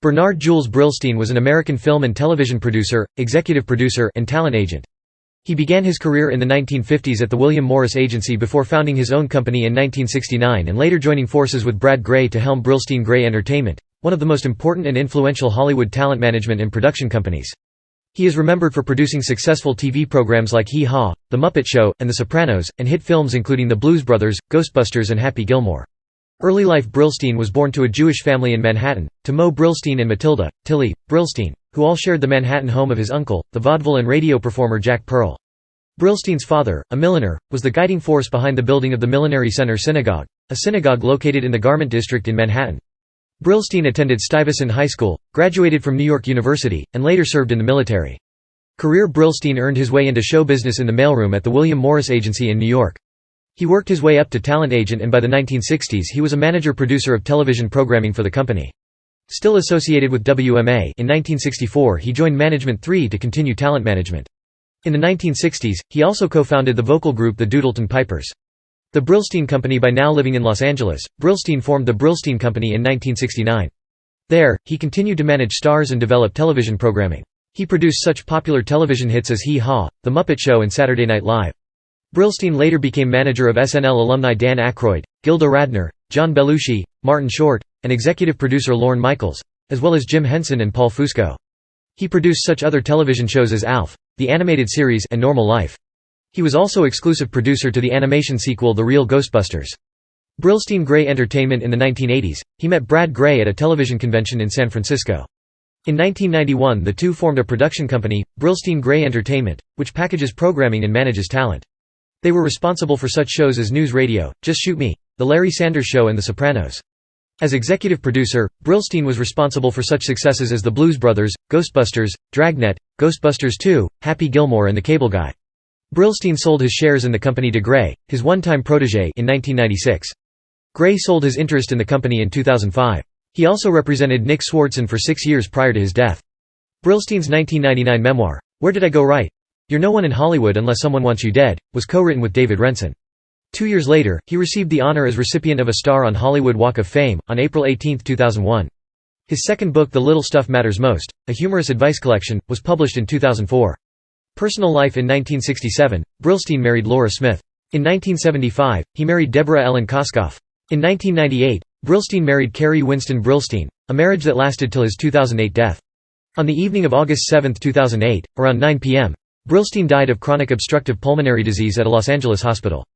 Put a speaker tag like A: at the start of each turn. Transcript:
A: Bernard Jules Brillstein was an American film and television producer, executive producer, and talent agent. He began his career in the 1950s at the William Morris Agency before founding his own company in 1969 and later joining forces with Brad Grey to helm Brillstein-Grey Entertainment, one of the most important and influential Hollywood talent management and production companies. He is remembered for producing successful TV programs like Hee Haw, The Muppet Show, and The Sopranos, and hit films including The Blues Brothers, Ghostbusters and Happy Gilmore. Early life Brillstein was born to a Jewish family in Manhattan, to Moe Brillstein and Matilda, Tillie, Brillstein, who all shared the Manhattan home of his uncle, the vaudeville and radio performer Jack Pearl. Brillstein's father, a milliner, was the guiding force behind the building of the Millinery Center Synagogue, a synagogue located in the Garment District in Manhattan. Brillstein attended Stuyvesant High School, graduated from New York University, and later served in the military. Career Brillstein earned his way into show business in the mailroom at the William Morris Agency in New York. He worked his way up to talent agent and by the 1960s he was a manager-producer of television programming for the company. Still associated with WMA, in 1964 he joined Management 3 to continue talent management. In the 1960s, he also co-founded the vocal group the Doodleton Pipers. The Brilstein Company. By now living in Los Angeles, Brillstein formed the Brilstein Company in 1969. There, he continued to manage stars and develop television programming. He produced such popular television hits as Hee Haw, The Muppet Show and Saturday Night Live. Brillstein later became manager of SNL alumni Dan Aykroyd, Gilda Radner, John Belushi, Martin Short, and executive producer Lorne Michaels, as well as Jim Henson and Paul Fusco. He produced such other television shows as Alf, the animated series, and Normal Life. He was also exclusive producer to the animation sequel The Real Ghostbusters. Brillstein-Grey Entertainment. In the 1980s, he met Brad Grey at a television convention in San Francisco. In 1991 the two formed a production company, Brillstein-Grey Entertainment, which packages programming and manages talent. They were responsible for such shows as News Radio, Just Shoot Me, The Larry Sanders Show and The Sopranos. As executive producer, Brillstein was responsible for such successes as The Blues Brothers, Ghostbusters, Dragnet, Ghostbusters 2, Happy Gilmore and The Cable Guy. Brillstein sold his shares in the company to Grey, his one-time protégé, in 1996. Grey sold his interest in the company in 2005. He also represented Nick Swardson for 6 years prior to his death. Brillstein's 1999 memoir, Where Did I Go Right? You're No One in Hollywood Unless Someone Wants You Dead, was co-written with David Renson. 2 years later, he received the honor as recipient of a star on Hollywood Walk of Fame, on April 18, 2001. His second book The Little Stuff Matters Most, a humorous advice collection, was published in 2004. Personal life. In 1967, Brillstein married Laura Smith. In 1975, he married Deborah Ellen Koskoff. In 1998, Brillstein married Carrie Winston Brillstein, a marriage that lasted till his 2008 death. On the evening of August 7, 2008, around 9 p.m., Brillstein died of chronic obstructive pulmonary disease at a Los Angeles hospital.